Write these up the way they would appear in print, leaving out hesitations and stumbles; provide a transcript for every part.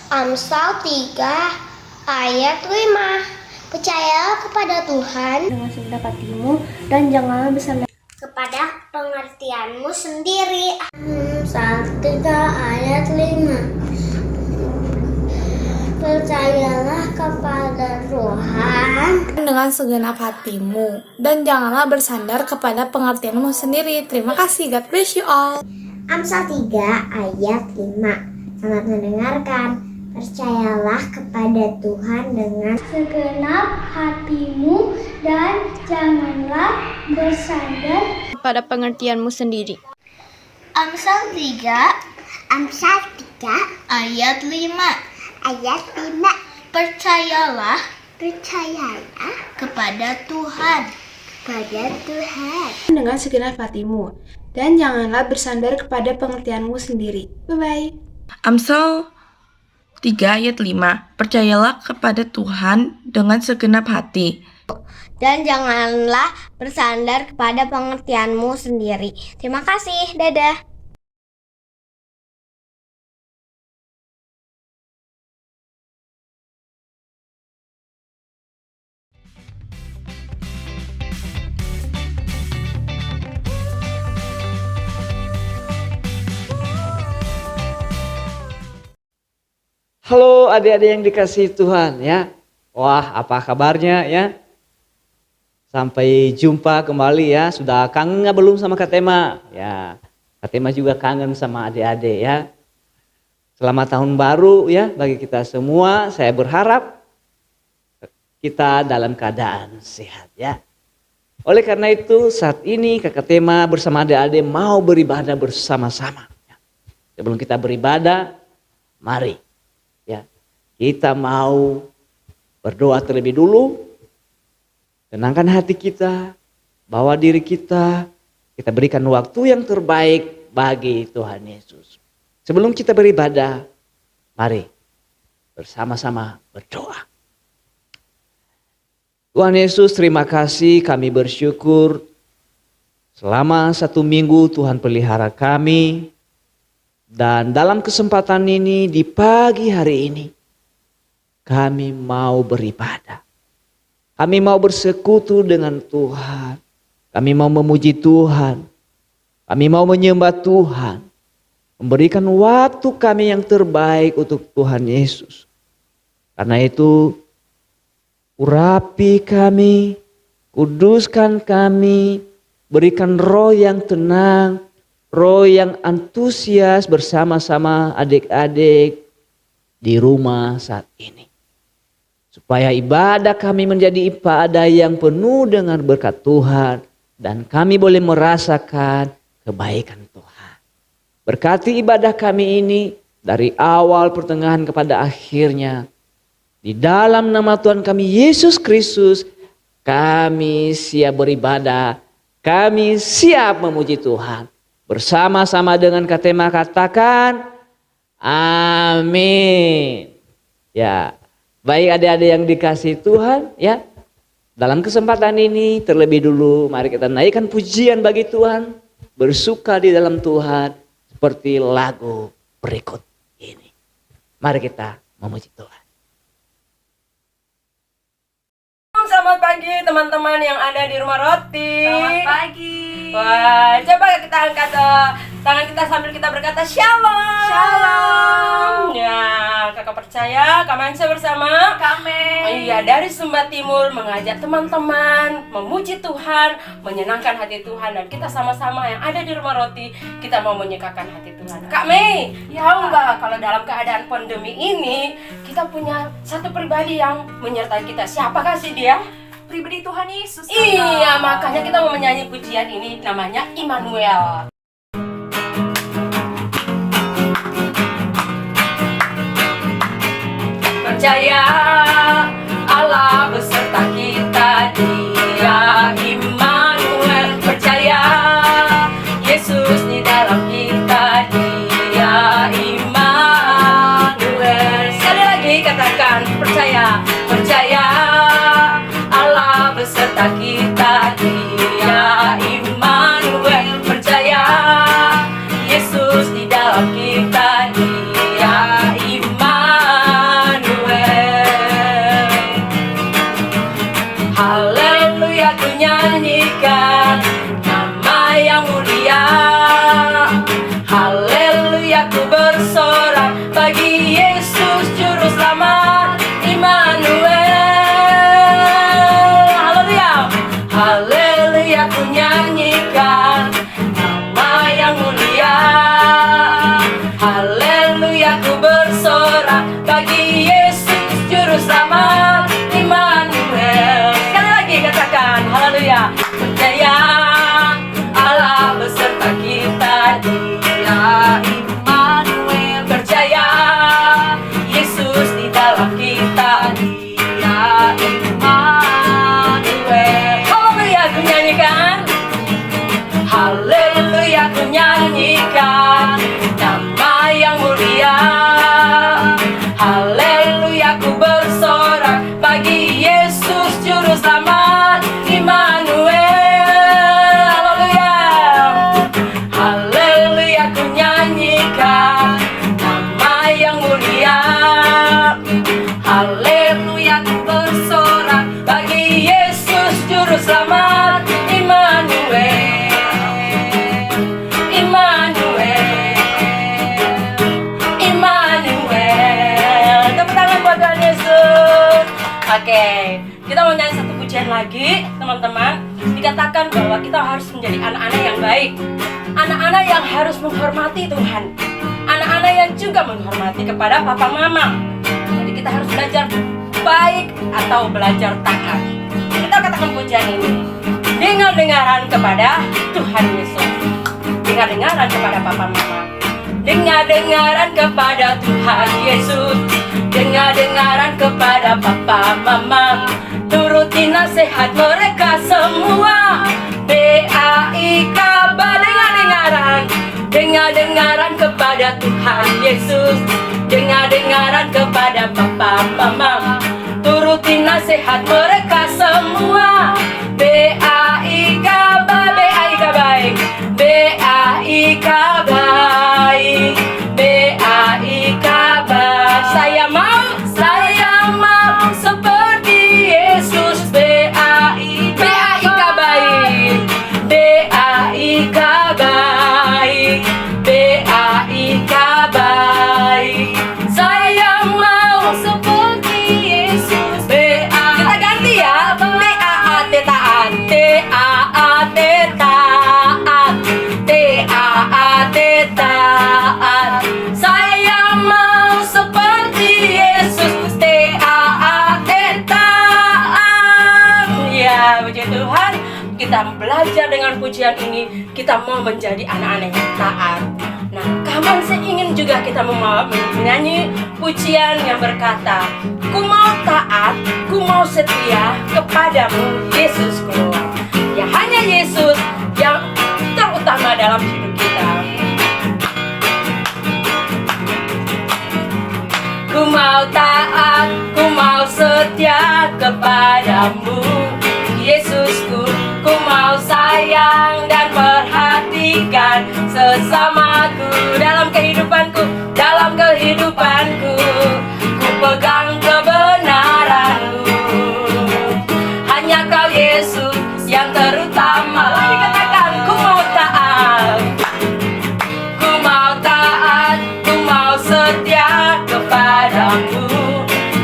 Amsal 3 ayat 5. Percayalah kepada Tuhan dengan segenap hatimu dan janganlah bersandar kepada pengertianmu sendiri. Amsal 3 ayat 5. Percayalah kepada Tuhan dengan segenap hatimu dan janganlah bersandar kepada pengertianmu sendiri. Terima kasih, God bless you all. Amsal 3 ayat 5. Selamat mendengarkan. Percayalah kepada Tuhan dengan segenap hatimu dan janganlah bersandar Pada pengertianmu sendiri. Amsal 3 ayat 5. Percayalah kepada Tuhan Dengan segenap hatimu dan janganlah bersandar kepada pengertianmu sendiri. Bye-bye. Amsal 3 ayat 5. Percayalah kepada Tuhan dengan segenap hati. dan janganlah bersandar kepada pengertianmu sendiri. Terima kasih, dadah. Halo adik-adik yang dikasihi Tuhan ya. Wah, apa kabarnya ya? Sampai jumpa kembali ya. Sudah kangen nggak belum sama Kak Tema? Ya, Kak Tema juga kangen sama adik-adik ya. Selamat tahun baru ya bagi kita semua. Saya berharap kita dalam keadaan sehat ya. Oleh karena itu saat ini Kak Tema bersama adik-adik mau beribadah bersama-sama. Sebelum kita beribadah, mari ya, kita mau berdoa terlebih dulu, tenangkan hati kita, bawa diri kita berikan waktu yang terbaik bagi Tuhan Yesus. Sebelum kita beribadah, mari bersama-sama berdoa. Tuhan Yesus, terima kasih, kami bersyukur selama 1 minggu Tuhan pelihara kami. Dan dalam kesempatan ini, di pagi hari ini, kami mau beribadah. Kami mau bersekutu dengan Tuhan. Kami mau memuji Tuhan. Kami mau menyembah Tuhan. Memberikan waktu kami yang terbaik untuk Tuhan Yesus. Karena itu, urapi kami, kuduskan kami, berikan roh yang tenang, roh yang antusias bersama-sama adik-adik di rumah saat ini. Supaya ibadah kami menjadi ibadah yang penuh dengan berkat Tuhan. Dan kami boleh merasakan kebaikan Tuhan. Berkati ibadah kami ini dari awal pertengahan kepada akhirnya. Di dalam nama Tuhan kami Yesus Kristus, kami siap beribadah. Kami siap memuji Tuhan. Bersama-sama dengan Kak Tema katakan amin. Ya, baik adik-adik yang dikasihi Tuhan ya. Dalam kesempatan ini terlebih dulu mari kita naikkan pujian bagi Tuhan. Bersuka di dalam Tuhan seperti lagu berikut ini. Mari kita memuji Tuhan. Selamat pagi teman-teman yang ada di rumah roti. Selamat pagi. Wah, coba kita angkat tangan kita sambil kita berkata shalom. Shalom. Ya, kakak percaya Kak Mansa bersama Kami. Iya, dari Sumba Timur mengajak teman-teman memuji Tuhan, menyenangkan hati Tuhan, dan kita sama-sama yang ada di rumah roti kita mau menyekakan hati Tuhan. Kak Mei, Ya. tahu nggak kalau dalam keadaan pandemi ini kita punya satu pribadi yang menyertai kita. Siapakah sih dia? Pribadi Tuhan Yesus. Iya, makanya kita mau menyanyi pujian ini namanya Immanuel. Percaya Allah beserta kita, Dia Immanuel. Percaya Yesus di dalam kita, Dia Immanuel. Sekali lagi katakan percaya, percaya Allah beserta kita, Dia Immanuel. Percaya Yesus di dalam kita, Dia Immanuel. lagi, teman-teman, dikatakan bahwa kita harus menjadi anak-anak yang baik. Anak-anak yang harus menghormati Tuhan. Anak-anak yang juga menghormati kepada papa mama. Jadi kita harus belajar baik atau belajar taat. Kita katakan pujian ini. Dengar-dengaran kepada Tuhan Yesus. Dengar-dengaran kepada papa mama. Dengar-dengaran kepada Tuhan Yesus. Dengar-dengaran kepada papa mama. Turuti nasihat mereka semua. B-A-I-K, dengar-dengaran. Dengar-dengaran kepada Tuhan Yesus. Dengar-dengaran kepada papa mama. Turuti nasihat mereka semua. B-A-I-K, B-A-I-K baik. B-A-I-K baik. B-A-I-K baik. Saya mau seperti Yesus. B-A-I-K baik. B-A-I-K baik. B-A-I-K baik. Saya mau seperti Yesus. Kita ganti ya. T-A-A-T taat. T-A-A-T taat. T-A-A-T taat. Saya mau seperti Yesus. T-A-A-T taat. Ya, puji Tuhan. Kita belajar dengan pujian ini, kita mau menjadi anak-anak yang taat. Nah, kapan seingin juga kita mau menyanyi pujian yang berkata, ku mau taat, ku mau setia kepadamu Yesusku. Ya hanya Yesus yang terutama dalam hidup kita. Ku mau taat, ku mau setia kepadamu Yesusku. Ku mau sayang dan perhatikan sesamaku dalam kehidupanku, dalam kehidupanku. Ku pegang kebenaranmu. Hanya Kau Yesus yang terutama. Lagi katakan, ku mau taat. Ku mau taat, ku mau setia kepadamu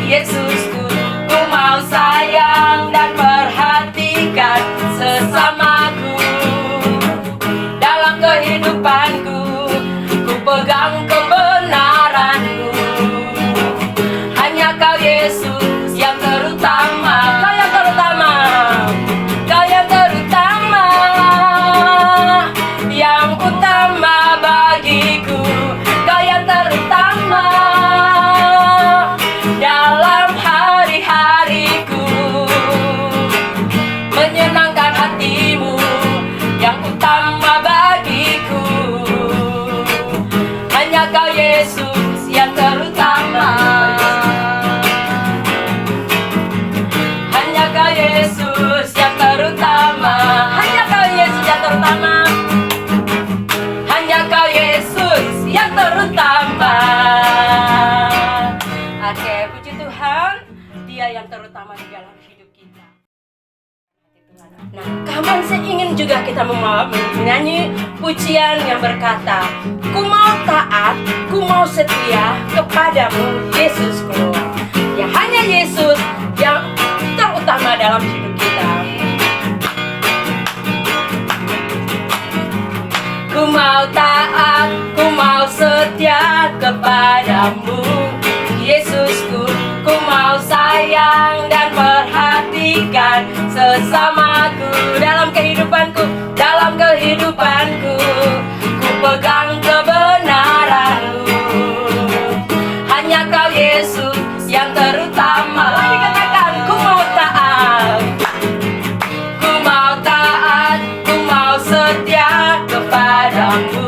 Yesusku. Ku mau sayang dan perhatikan sesamaku dalam kehidupanku. Ku pegang kebenaranmu. Hanya Kau Yesus yang terutama. Kau yang terutama. Kau yang terutama. Yang utama bagiku. Kau yang terutama dalam hari-hariku. Menyenangkan hatimu yang utama bagiku. Hanya Kau Yesus yang terutama. Hanya Kau Yesus yang terutama. Hanya Kau Yesus yang terutama. Hanya Kau Yesus yang terutama. Oke, puji Tuhan, Dia yang terutama di dalam hidup kita. Nah, kapan seingin juga kita mau menyanyi pujian yang berkata, ku mau taat, ku mau setia kepadamu Yesusku. Ya hanya Yesus yang terutama dalam hidup kita. Ku mau taat, ku mau setia kepadamu Yesusku. Ku mau sayang dan perhatikan sesamaku dalam kehidupanku, dalam kehidupanku. Ku pegang kebenaranmu. Hanya Kau Yesus yang terutama. Lagi katakan, ku mau taat. Ku mau taat, ku mau setia kepadamu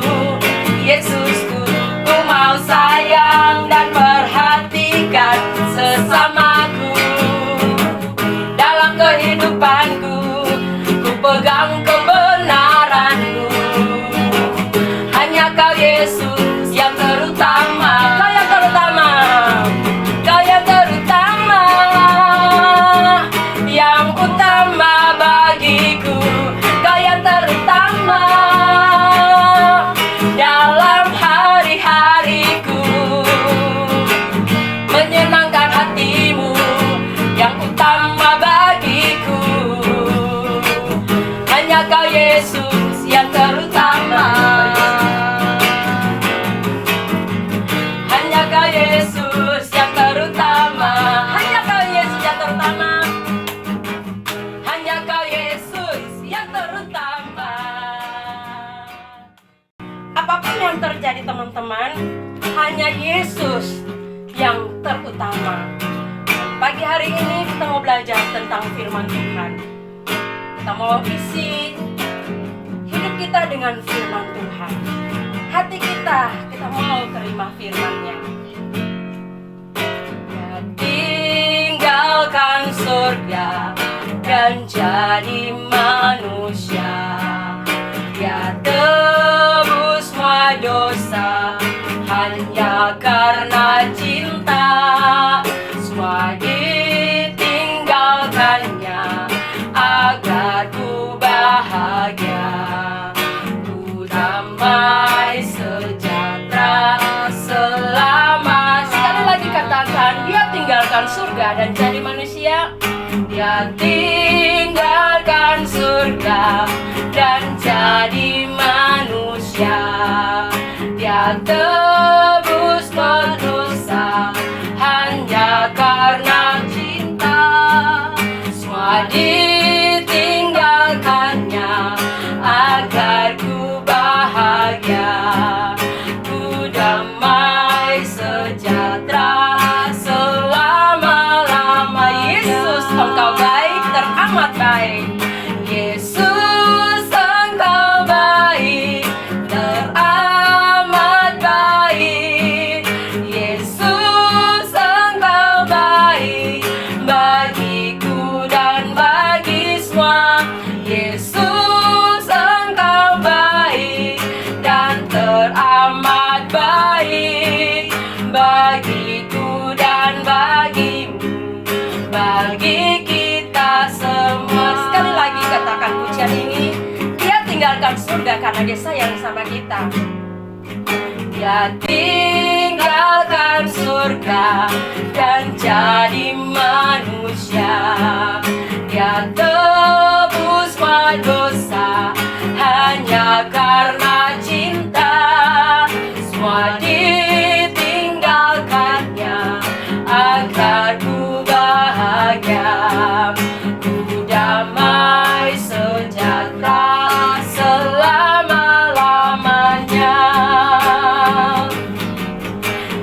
Yesusku. Ku mau sayang dan perhatikan sesamaku dalam kehidupanku. Ku pegang kebenaranmu. yang terjadi teman-teman, hanya Yesus yang terutama. Pagi hari ini kita mau belajar tentang firman Tuhan. Kita mau isi hidup kita dengan firman Tuhan. Hati kita mau terima firman-Nya. Ya, tinggalkan surga dan jadi manusia. Ya, tebus semua dosa hanya karena cinta. Semua ditinggalkannya agar ku bahagia, ku damai sejahtera selama. Sekali lagi katakan, dia tinggalkan surga dan jadi manusia. Dia tinggalkan surga dan jadi manusia. Dia tebus berdosa hanya karena cinta. Semua ditinggalkannya agar ku bahagia, ku damai sejahtera selama-lamanya. Yesus, engkau baik, teramat baik. Yesus, engkau baik, teramat baik. Yesus, engkau baik bagiku dan bagi semua. Yesus, engkau baik dan teramat baik bagiku dan bagimu, bagi kita semua. Sekali lagi katakan pujian ini. Dia tinggalkan surga karena dia sayang sama kita. Dia tinggalkan surga dan jadi manusia. Dia tebus semua dosa hanya karena cinta. Semua ditinggalkannya agar ku bahagia, ku damai sejahtera selama-lamanya.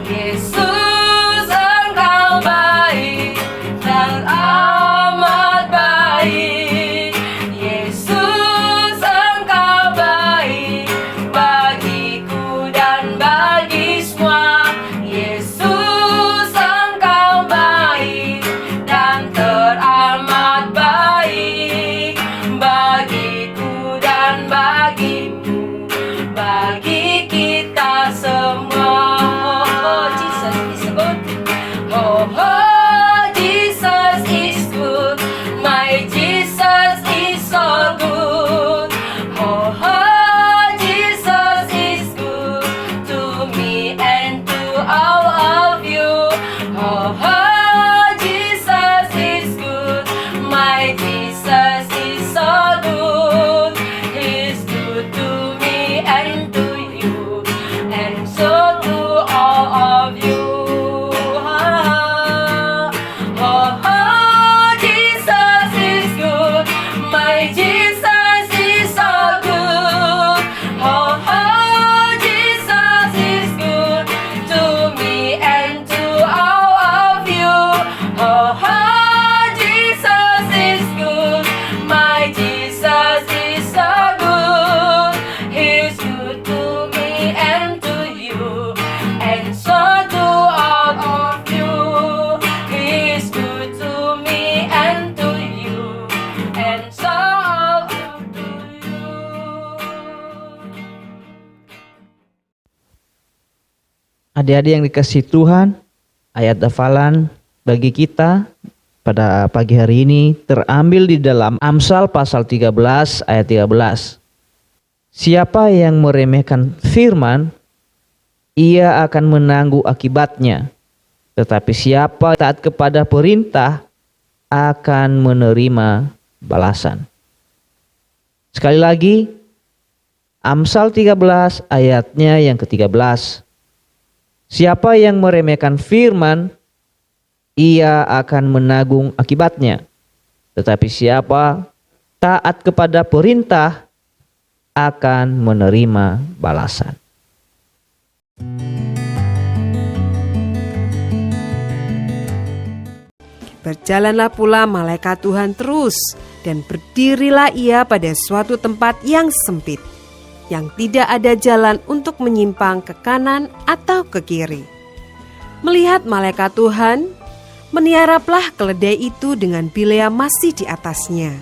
Yesus, engkau baik, teramat baik. Yesus, engkau baik bagiku dan bagi semua. Yesus, engkau baik dan teramat baik bagiku dan bagimu, bagi kita semua. Oh, Jesus is good. Oh, Jesus is good. My Jesus is so good. Oh, Jesus is good to me and to all of you. Oh, Jesus is good. My Jesus is so good. He's good to me and to you, and so to all of you. Jesus is good. My Jesus is so good. Jesus is good to me and to all of you. Jesus is good. My Jesus is so good. He's good to me and to you, and so to all of you. He's good to me and to you, and so all to you. Adik-adik yang dikasihi Tuhan, ayat hafalan bagi kita pada pagi hari ini terambil di dalam Amsal pasal 13 ayat 13. Siapa yang meremehkan firman, ia akan menanggung akibatnya. Tetapi siapa taat kepada perintah akan menerima balasan. Sekali lagi, Amsal 13 ayatnya yang ke-13. Siapa yang meremehkan firman, ia akan menanggung akibatnya. Tetapi siapa taat kepada perintah akan menerima balasan. Berjalanlah pula malaikat Tuhan terus, dan berdirilah ia pada suatu tempat yang sempit, yang tidak ada jalan untuk menyimpang ke kanan atau ke kiri. Melihat malaikat Tuhan, meniaraplah keledai itu dengan Bileam masih di atasnya.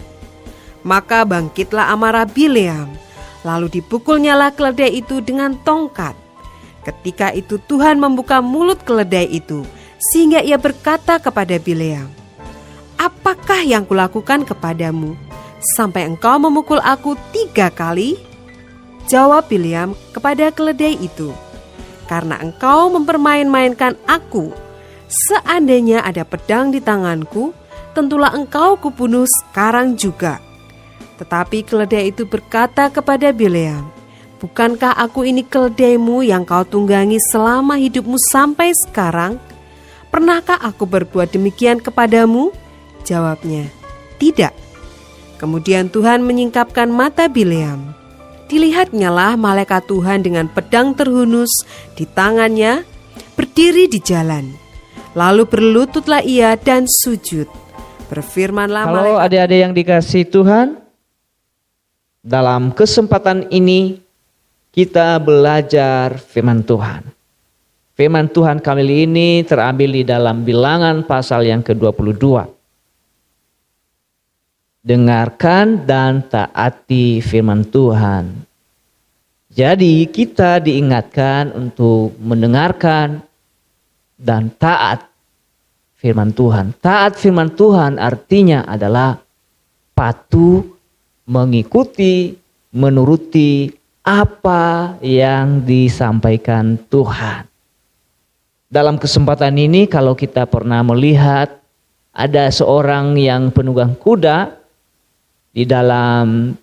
Maka bangkitlah amarah Bileam, lalu dipukulnyalah keledai itu dengan tongkat. Ketika itu Tuhan membuka mulut keledai itu, sehingga ia berkata kepada Bileam, "Apakah yang kulakukan kepadamu, sampai engkau memukul aku 3 kali?" Jawab Bileam kepada keledai itu, "Karena engkau mempermain-mainkan aku. Seandainya ada pedang di tanganku, tentulah engkau kubunuh sekarang juga." Tetapi keledai itu berkata kepada Bileam, "Bukankah aku ini keledaimu yang kau tunggangi selama hidupmu sampai sekarang? Pernahkah aku berbuat demikian kepadamu?" Jawabnya, "Tidak." Kemudian Tuhan menyingkapkan mata Bileam. Dilihatnyalah malaikat Tuhan dengan pedang terhunus di tangannya, berdiri di jalan. Lalu berlututlah ia dan sujud. Berfirmanlah Halo malaikat. adik-adik yang dikasihi Tuhan, dalam kesempatan ini kita belajar firman Tuhan. Firman Tuhan kali ini terambil di dalam Bilangan pasal yang ke-22. Dengarkan dan taati firman Tuhan. Jadi kita diingatkan untuk mendengarkan dan taat firman Tuhan. Taat firman Tuhan artinya adalah patuh, mengikuti, menuruti apa yang disampaikan Tuhan. Dalam kesempatan ini kalau kita pernah melihat ada seorang yang penunggang kuda di dalam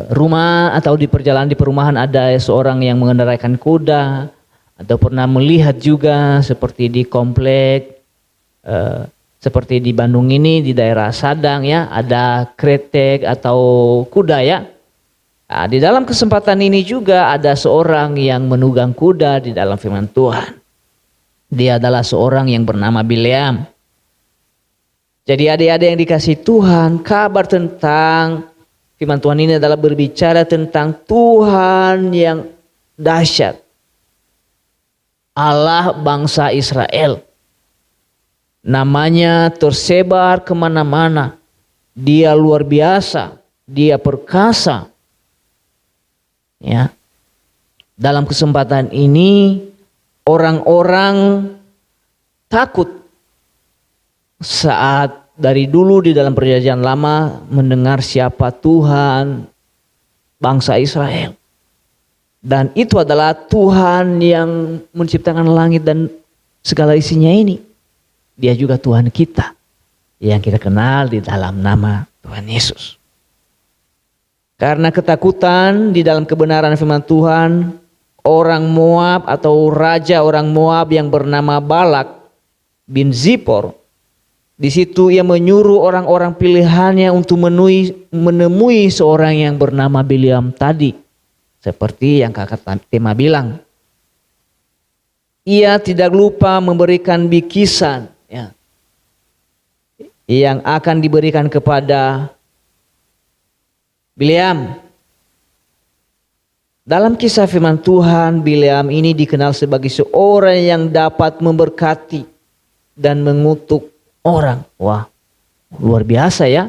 rumah atau di perjalanan di perumahan, ada seorang yang mengendaraikan kuda, atau pernah melihat juga seperti di komplek seperti di Bandung ini, di daerah Sadang ya, ada kretek atau kuda ya. Nah, di dalam kesempatan ini juga ada seorang yang menunggang kuda di dalam firman Tuhan. Dia adalah seorang yang bernama Bileam. Jadi adik-adik yang dikasihi Tuhan, kabar tentang firman Tuhan ini adalah berbicara tentang Tuhan yang dahsyat, Allah bangsa Israel. Namanya tersebar kemana-mana. Dia luar biasa, dia perkasa. Ya. Dalam kesempatan ini orang-orang takut saat dari dulu di dalam perjanjian lama mendengar siapa Tuhan bangsa Israel. Dan itu adalah Tuhan yang menciptakan langit dan segala isinya ini. Dia juga Tuhan kita yang kita kenal di dalam nama Tuhan Yesus. Karena ketakutan di dalam kebenaran firman Tuhan, orang Moab atau raja orang Moab yang bernama Balak bin Zipor, di situ ia menyuruh orang-orang pilihannya untuk menemui seorang yang bernama Bileam tadi. Seperti yang kakak Tema bilang. Ia tidak lupa memberikan bikisan ya, yang akan diberikan kepada Bileam. Dalam kisah firman Tuhan, Bileam ini dikenal sebagai seorang yang dapat memberkati dan mengutuk orang. Wah, luar biasa ya.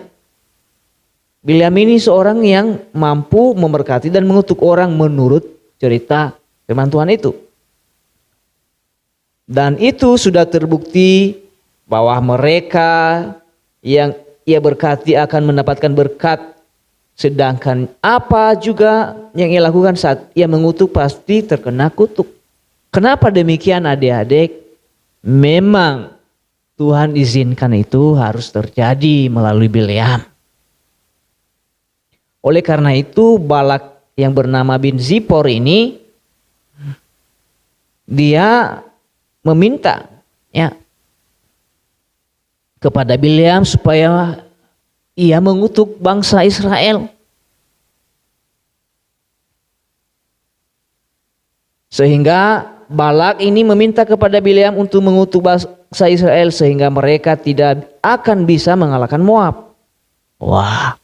Bileam ini seorang yang mampu memberkati dan mengutuk orang menurut cerita firman Tuhan itu. Dan itu sudah terbukti bahwa mereka yang ia berkati akan mendapatkan berkat. Sedangkan apa juga yang ia lakukan saat ia mengutuk pasti terkena kutuk. Kenapa demikian adik-adik? Memang Tuhan izinkan itu harus terjadi melalui Bileam. Oleh karena itu Balak yang bernama bin Zipor ini, dia meminta ya kepada Bileam supaya ia mengutuk bangsa Israel. Sehingga Balak ini meminta kepada Bileam untuk mengutuk bangsa Israel sehingga mereka tidak akan bisa mengalahkan Moab. Wah,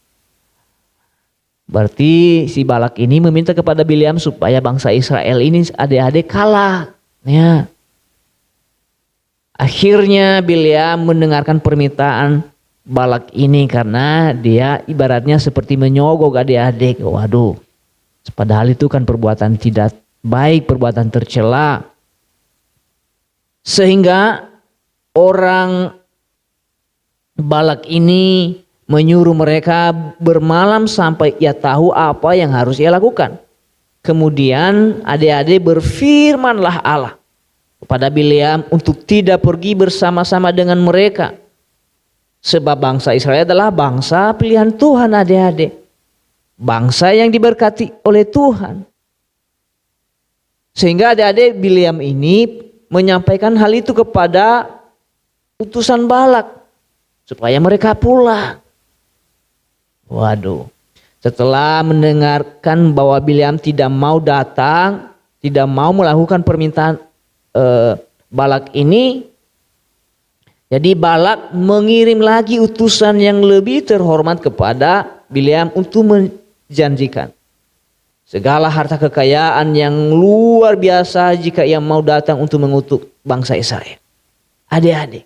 berarti si Balak ini meminta kepada Bileam supaya bangsa Israel ini adik-adik kalah. Ya. Akhirnya Bileam mendengarkan permintaan Balak ini karena dia ibaratnya seperti menyogok adik-adik. Waduh, padahal itu kan perbuatan tidak baik, perbuatan tercela. Sehingga orang Balak ini menyuruh mereka bermalam sampai ia tahu apa yang harus ia lakukan. Kemudian adik-adik berfirmanlah Allah kepada Bileam untuk tidak pergi bersama-sama dengan mereka. Sebab bangsa Israel adalah bangsa pilihan Tuhan adik-adik. Bangsa yang diberkati oleh Tuhan. Sehingga adik-adik Bileam ini menyampaikan hal itu kepada utusan Balak. Supaya mereka pulang. Waduh, setelah mendengarkan bahwa Bileam tidak mau datang, tidak mau melakukan permintaan Balak ini, jadi Balak mengirim lagi utusan yang lebih terhormat kepada Bileam untuk menjanjikan segala harta kekayaan yang luar biasa jika ia mau datang untuk mengutuk bangsa Israel. Adik-adik,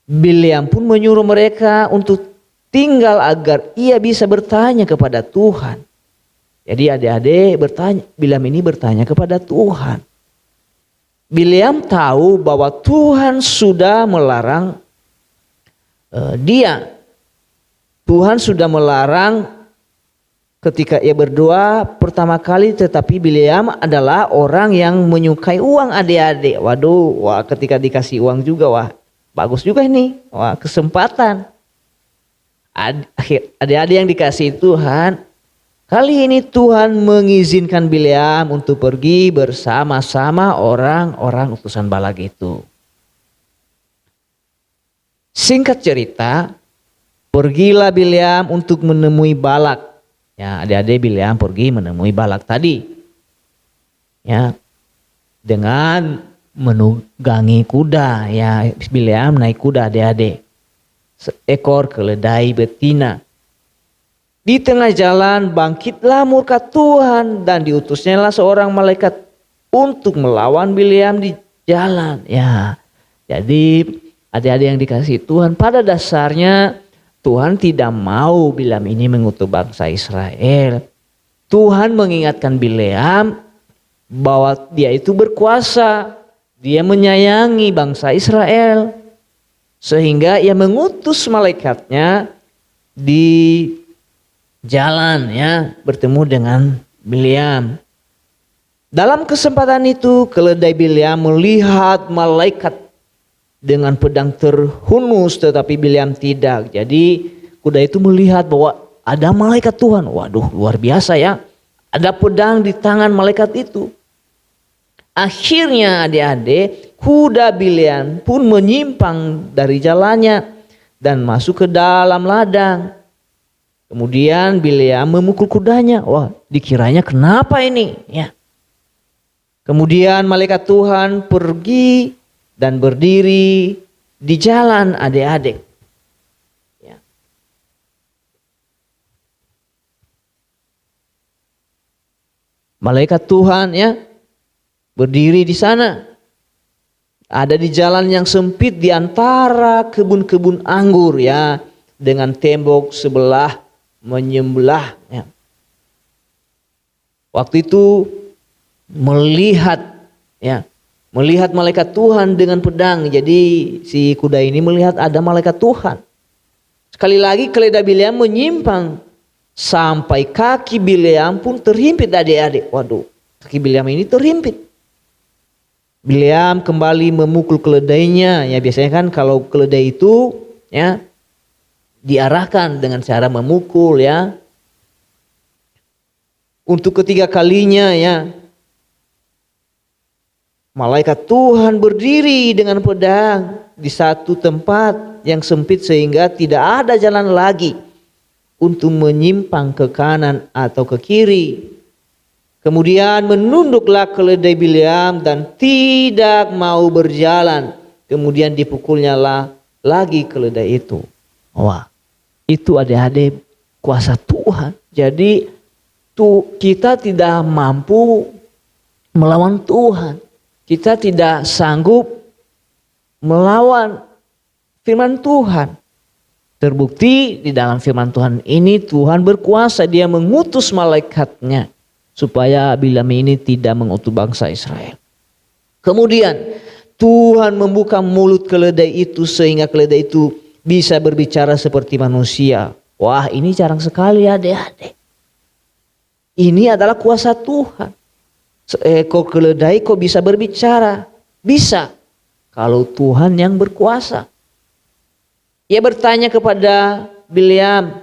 Bileam pun menyuruh mereka untuk tinggal agar ia bisa bertanya kepada Tuhan. Jadi adik-adik bertanya, Bileam ini bertanya kepada Tuhan. Bileam tahu bahwa Tuhan sudah melarang dia. Tuhan sudah melarang ketika ia berdoa pertama kali, tetapi Bileam adalah orang yang menyukai uang adik-adik. Waduh, wah ketika dikasih uang juga, wah bagus juga ini. Wah kesempatan. Adik-adik yang dikasih Tuhan, kali ini Tuhan mengizinkan Bileam untuk pergi bersama-sama orang-orang utusan Balak itu. Singkat cerita, pergilah Bileam untuk menemui Balak. Ya, adik-adik Bileam pergi menemui Balak tadi. Ya, dengan menunggangi kuda. Ya, Bileam naik kuda adik-adik. Seekor keledai betina. Di tengah jalan bangkitlah murka Tuhan dan diutusnyalah seorang malaikat untuk melawan Bileam di jalan. Ya, jadi adik-adik yang dikasihi Tuhan, pada dasarnya Tuhan tidak mau Bileam ini mengutuk bangsa Israel. Tuhan mengingatkan Bileam bahwa dia itu berkuasa, dia menyayangi bangsa Israel. Sehingga ia mengutus malaikatnya di jalan ya bertemu dengan Bileam. Dalam kesempatan itu keledai Bileam melihat malaikat dengan pedang terhunus, tetapi Bileam tidak. Jadi kuda itu melihat bahwa ada malaikat Tuhan. Waduh, luar biasa ya. Ada pedang di tangan malaikat itu. Akhirnya adik-adik, kuda Bileam pun menyimpang dari jalannya dan masuk ke dalam ladang. Kemudian Bileam memukul kudanya. Wah, dikiranya kenapa ini? Ya. Kemudian malaikat Tuhan pergi dan berdiri di jalan adik-adik. Ya. Malaikat Tuhan ya berdiri di sana. Ada di jalan yang sempit di antara kebun-kebun anggur ya, dengan tembok sebelah menyembelah ya. Waktu itu melihat malaikat Tuhan dengan pedang. Jadi si kuda ini melihat ada malaikat Tuhan. Sekali lagi keledai Bileam menyimpang sampai kaki Bileam pun terhimpit adik-adik. Waduh, kaki Bileam ini terhimpit. Bileam kembali memukul keledainya. Ya biasanya kan kalau keledai itu ya diarahkan dengan cara memukul ya. Untuk ketiga kalinya ya, malaikat Tuhan berdiri dengan pedang di satu tempat yang sempit sehingga tidak ada jalan lagi untuk menyimpang ke kanan atau ke kiri. Kemudian menunduklah keledai Bileam dan tidak mau berjalan kemudian dipukulnya lagi keledai itu. Wah, itu adik-adik kuasa Tuhan. Jadi kita tidak mampu melawan Tuhan. Kita tidak sanggup melawan firman Tuhan. Terbukti di dalam firman Tuhan ini Tuhan berkuasa, dia mengutus malaikatnya supaya Bileam ini tidak mengutus bangsa Israel. Kemudian Tuhan membuka mulut keledai itu sehingga keledai itu bisa berbicara seperti manusia. Wah, ini jarang sekali adik-adik. Ini adalah kuasa Tuhan. Seekor keledai kok bisa berbicara? Bisa, kalau Tuhan yang berkuasa. Ia bertanya kepada Bileam,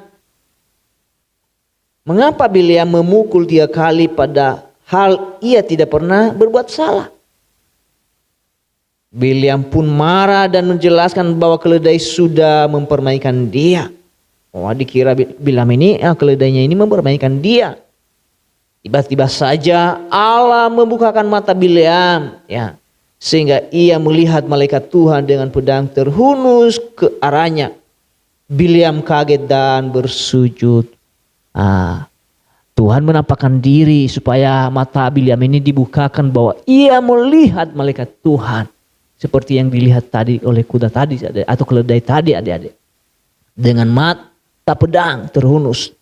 mengapa Bileam memukul 3 kali padahal ia tidak pernah berbuat salah? Bileam pun marah dan menjelaskan bahwa keledai sudah mempermainkan dia. Wah, dikira Bileam ini, keledainya ini mempermainkan dia. Tiba-tiba saja Allah membukakan mata Bileam, ya, sehingga ia melihat malaikat Tuhan dengan pedang terhunus ke arahnya. Bileam kaget dan bersujud. Tuhan menampakkan diri supaya mata Bileam ini dibukakan bahwa ia melihat malaikat Tuhan seperti yang dilihat tadi oleh kuda tadi atau keledai tadi, adik-adik. Dengan mata pedang terhunus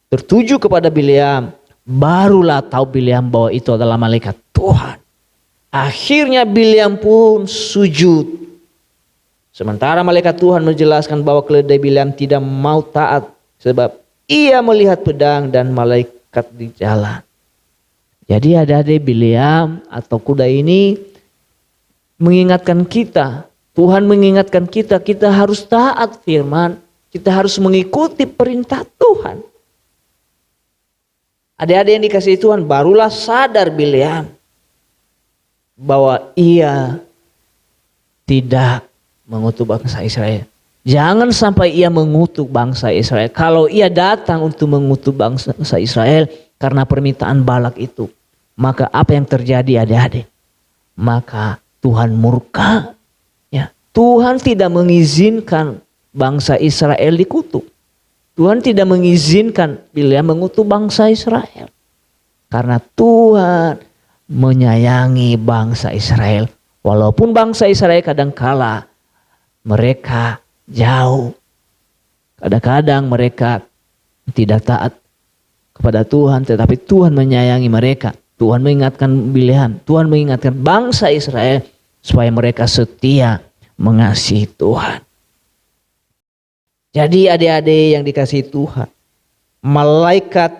tertuju kepada Bileam. Barulah tahu Bileam bahwa itu adalah malaikat Tuhan. Akhirnya Bileam pun sujud. Sementara malaikat Tuhan menjelaskan bahwa keledai Bileam tidak mau taat sebab ia melihat pedang dan malaikat di jalan. Jadi adik-adik, Bileam atau kuda ini mengingatkan kita, Tuhan mengingatkan kita, kita harus taat firman, kita harus mengikuti perintah Tuhan. Adik-adik yang dikasihi Tuhan, barulah sadar Bileam bahwa ia tidak mengutuk bangsa Israel. Jangan sampai ia mengutuk bangsa Israel. Kalau ia datang untuk mengutuk bangsa Israel karena permintaan Balak itu, maka apa yang terjadi adik-adik? Maka Tuhan murka. Ya, Tuhan tidak mengizinkan bangsa Israel dikutuk. Tuhan tidak mengizinkan Bileam mengutuk bangsa Israel. Karena Tuhan menyayangi bangsa Israel. Walaupun bangsa Israel kadang-kala mereka jauh. Kadang-kadang mereka tidak taat kepada Tuhan. Tetapi Tuhan menyayangi mereka. Tuhan mengingatkan Bileam. Tuhan mengingatkan bangsa Israel supaya mereka setia mengasihi Tuhan. Jadi adik-adik yang dikasihi Tuhan, malaikat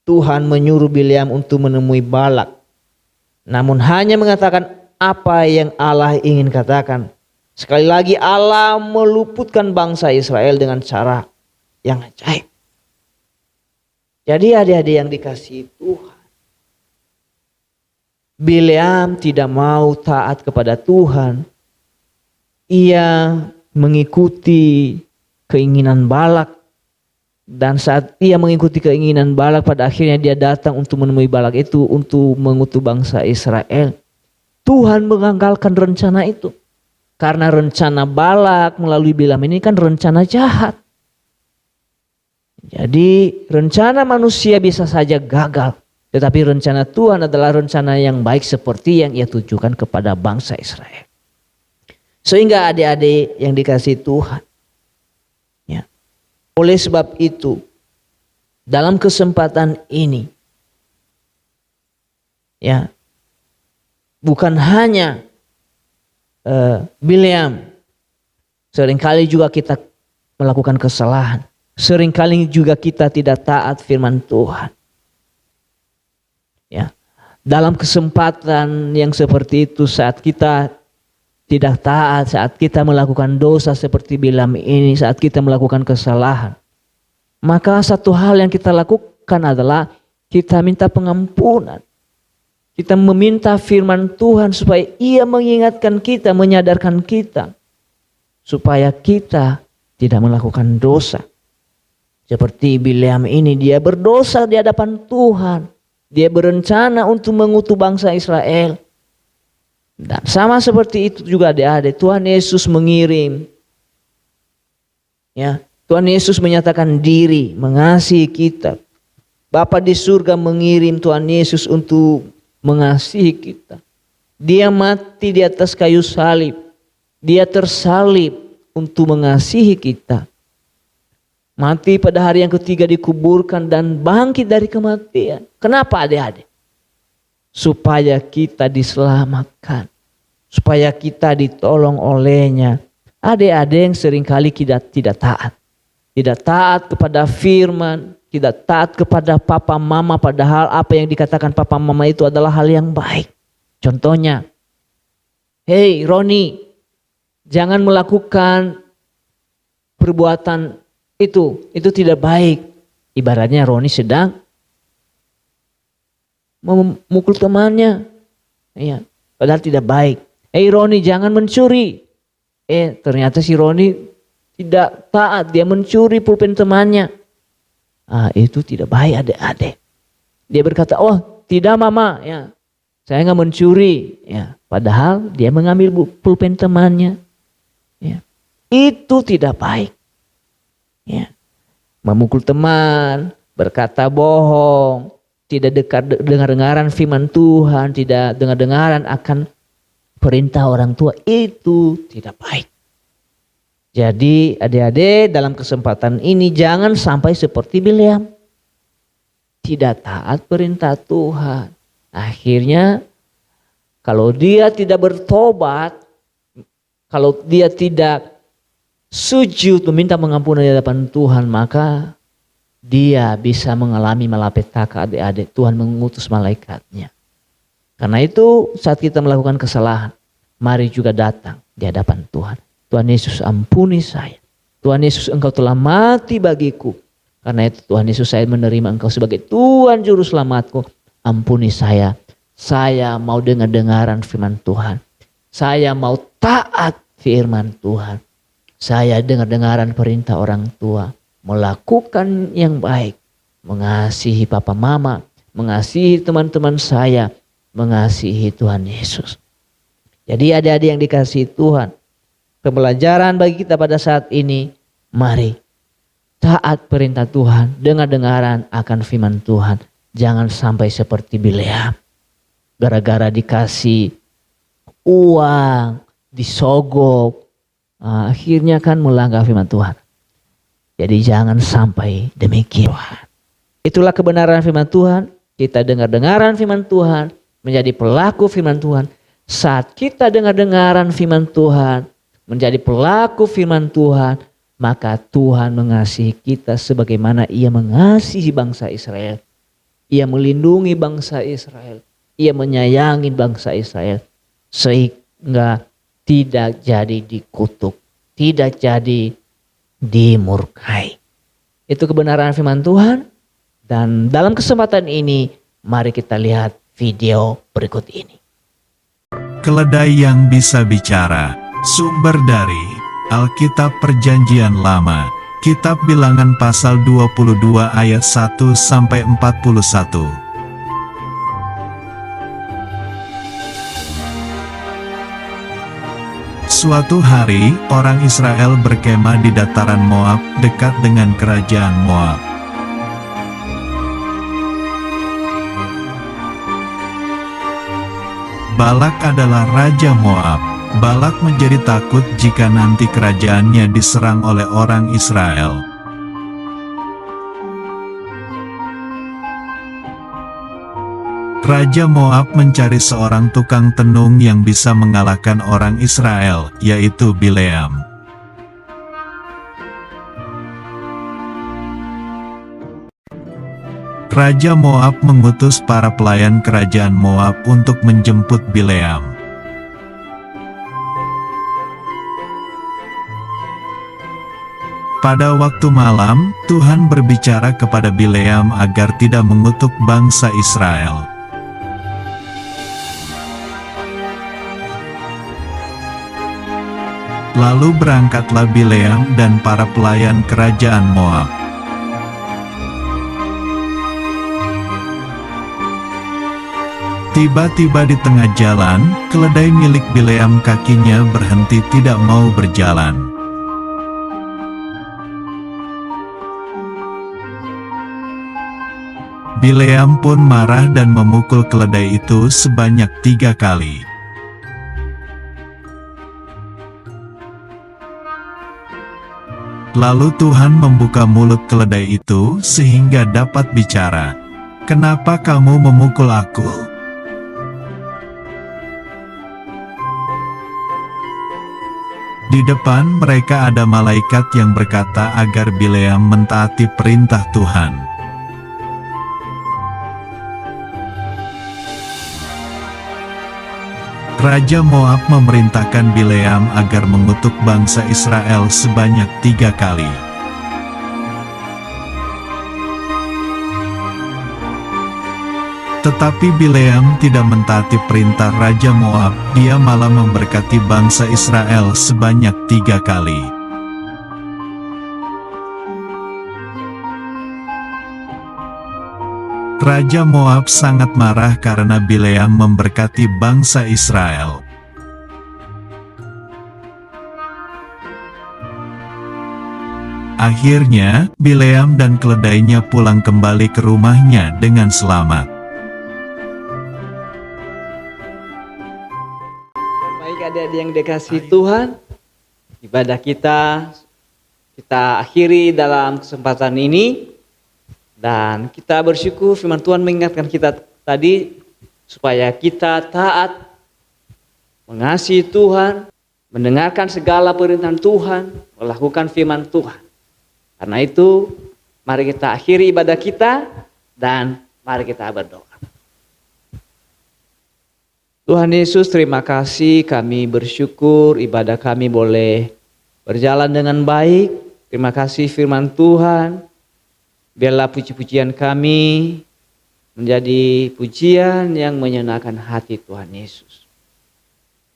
Tuhan menyuruh Bileam untuk menemui Balak. Namun hanya mengatakan apa yang Allah ingin katakan. Sekali lagi Allah meluputkan bangsa Israel dengan cara yang ajaib. Jadi adik-adik yang dikasihi Tuhan, Bileam tidak mau taat kepada Tuhan. Ia mengikuti keinginan Balak. Dan saat ia mengikuti keinginan Balak, pada akhirnya dia datang untuk menemui Balak itu untuk mengutuk bangsa Israel. Tuhan mengagalkan rencana itu. Karena rencana Balak melalui Bileam ini kan rencana jahat. Jadi rencana manusia bisa saja gagal. Tetapi rencana Tuhan adalah rencana yang baik seperti yang ia tujukan kepada bangsa Israel. Sehingga adik-adik yang dikasihi Tuhan, ya, oleh sebab itu dalam kesempatan ini, ya, bukan hanya Bileam, seringkali juga kita melakukan kesalahan, seringkali juga kita tidak taat firman Tuhan. Ya, dalam kesempatan yang seperti itu, saat kita tidak taat, saat kita melakukan dosa seperti Bileam ini, saat kita melakukan kesalahan, maka satu hal yang kita lakukan adalah kita minta pengampunan. Kita meminta firman Tuhan supaya ia mengingatkan kita, menyadarkan kita, supaya kita tidak melakukan dosa. Seperti Bileam ini, dia berdosa di hadapan Tuhan. Dia berencana untuk mengutuk bangsa Israel. Dan sama seperti itu juga adik-adik, Tuhan Yesus mengirim. Ya, Tuhan Yesus menyatakan diri, mengasihi kita. Bapa di surga mengirim Tuhan Yesus untuk mengasihi kita. Dia mati di atas kayu salib. Dia tersalib untuk mengasihi kita. Mati pada hari yang ketiga, dikuburkan dan bangkit dari kematian. Kenapa adik-adik? Supaya kita diselamatkan. Supaya kita ditolong olehnya. Adik-adik yang seringkali tidak taat. Tidak taat kepada firman. Tidak taat kepada papa mama. Padahal apa yang dikatakan papa mama itu adalah hal yang baik. Contohnya, hei Roni, jangan melakukan perbuatan itu tidak baik. Ibaratnya Roni sedang memukul temannya. Ya, padahal tidak baik. Hei Roni, jangan mencuri. Ternyata si Roni tidak taat, dia mencuri pulpen temannya. Itu tidak baik adik-adik. Dia berkata, oh tidak mama, ya saya nggak mencuri. Ya, padahal dia mengambil pulpen temannya. Ya, itu tidak baik. Ya, memukul teman, berkata bohong, tidak dengar-dengaran firman Tuhan, tidak dengar-dengaran akan perintah orang tua, itu tidak baik. Jadi adik-adik dalam kesempatan ini jangan sampai seperti Bileam. Tidak taat perintah Tuhan. Akhirnya kalau dia tidak bertobat, kalau dia tidak sujud meminta pengampunan di hadapan Tuhan, maka dia bisa mengalami malapetaka adik-adik. Tuhan mengutus malaikatnya. Karena itu saat kita melakukan kesalahan, mari juga datang di hadapan Tuhan. Tuhan Yesus, ampuni saya. Tuhan Yesus, engkau telah mati bagiku. Karena itu Tuhan Yesus, saya menerima engkau sebagai Tuhan Juru Selamatku. Ampuni saya. Saya mau dengar-dengaran firman Tuhan. Saya mau taat firman Tuhan. Saya dengar-dengaran perintah orang tua. Melakukan yang baik. Mengasihi papa mama. Mengasihi teman-teman saya. Mengasihi Tuhan Yesus. Jadi adik-adik yang dikasihi Tuhan. Pembelajaran bagi kita pada saat ini. Mari taat perintah Tuhan. Dengar-dengaran akan firman Tuhan. Jangan sampai seperti Bileam. Gara-gara dikasih uang. Disogok. Akhirnya kan melanggar firman Tuhan. Jadi jangan sampai demikian. Itulah kebenaran firman Tuhan. Kita dengar-dengaran firman Tuhan. Menjadi pelaku firman Tuhan. Saat kita dengar-dengaran firman Tuhan. Menjadi pelaku firman Tuhan. Maka Tuhan mengasihi kita sebagaimana Ia mengasihi bangsa Israel. Ia melindungi bangsa Israel. Ia menyayangi bangsa Israel. Sehingga tidak jadi dikutuk, tidak jadi dimurkai. Itu kebenaran firman Tuhan. Dan dalam kesempatan ini, mari kita lihat video berikut ini. Keledai yang bisa bicara. Sumber dari Alkitab Perjanjian Lama, Kitab Bilangan pasal 22 ayat 1-41. Suatu hari, orang Israel berkemah di dataran Moab, dekat dengan kerajaan Moab. Balak adalah raja Moab. Balak menjadi takut jika nanti kerajaannya diserang oleh orang Israel. Raja Moab mencari seorang tukang tenung yang bisa mengalahkan orang Israel, yaitu Bileam. Raja Moab mengutus para pelayan kerajaan Moab untuk menjemput Bileam. Pada waktu malam, Tuhan berbicara kepada Bileam agar tidak mengutuk bangsa Israel. Lalu berangkatlah Bileam dan para pelayan kerajaan Moab. Tiba-tiba di tengah jalan, keledai milik Bileam kakinya berhenti tidak mau berjalan. Bileam pun marah dan memukul keledai itu sebanyak 3 kali. Lalu Tuhan membuka mulut keledai itu sehingga dapat bicara. "Kenapa kamu memukul aku?" Di depan mereka ada malaikat yang berkata agar Bileam mentaati perintah Tuhan. Raja Moab memerintahkan Bileam agar mengutuk bangsa Israel sebanyak 3 kali. Tetapi Bileam tidak mentaati perintah Raja Moab, dia malah memberkati bangsa Israel sebanyak 3 kali. Raja Moab sangat marah karena Bileam memberkati bangsa Israel. Akhirnya, Bileam dan keledainya pulang kembali ke rumahnya dengan selamat. Baik adik-adik yang dikasihi Tuhan, ibadah kita akhiri dalam kesempatan ini. Dan kita bersyukur firman Tuhan mengingatkan kita tadi supaya kita taat, mengasihi Tuhan, mendengarkan segala perintah Tuhan, melakukan firman Tuhan. Karena itu, mari kita akhiri ibadah kita dan mari kita berdoa. Tuhan Yesus, terima kasih, kami bersyukur ibadah kami boleh berjalan dengan baik. Terima kasih firman Tuhan. Biarlah puji-pujian kami menjadi pujian yang menyenangkan hati Tuhan Yesus.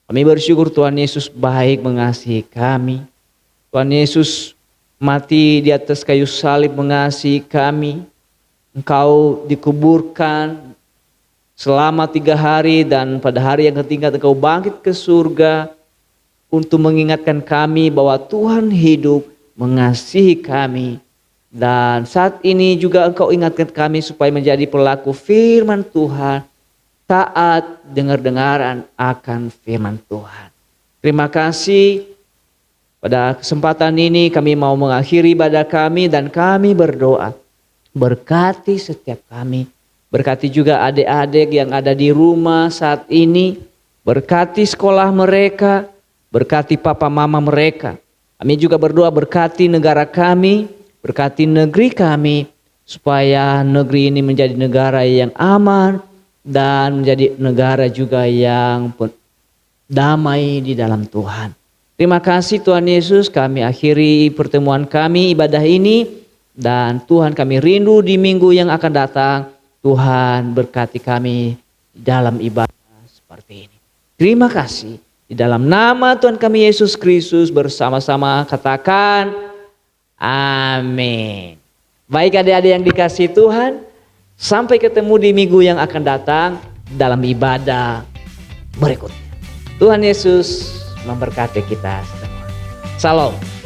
Kami bersyukur Tuhan Yesus baik mengasihi kami. Tuhan Yesus mati di atas kayu salib mengasihi kami. Engkau dikuburkan selama 3 hari dan pada hari yang ketiga Engkau bangkit ke surga untuk mengingatkan kami bahwa Tuhan hidup mengasihi kami. Dan saat ini juga Engkau ingatkan kami supaya menjadi pelaku firman Tuhan, taat dengar-dengaran akan firman Tuhan. Terima kasih. Pada kesempatan ini kami mau mengakhiri ibadah kami dan kami berdoa. Berkati setiap kami. Berkati juga adik-adik yang ada di rumah saat ini. Berkati sekolah mereka. Berkati papa mama mereka. Kami juga berdoa berkati negara kami. Berkati negeri kami supaya negeri ini menjadi negara yang aman dan menjadi negara juga yang damai di dalam Tuhan. Terima kasih Tuhan Yesus, kami akhiri pertemuan kami ibadah ini dan Tuhan kami rindu di minggu yang akan datang. Tuhan berkati kami dalam ibadah seperti ini. Terima kasih. Di dalam nama Tuhan kami Yesus Kristus bersama-sama katakan amin. Baik adik-adik yang dikasihi Tuhan, sampai ketemu di minggu yang akan datang dalam ibadah berikutnya. Tuhan Yesus memberkati kita semua. Salam.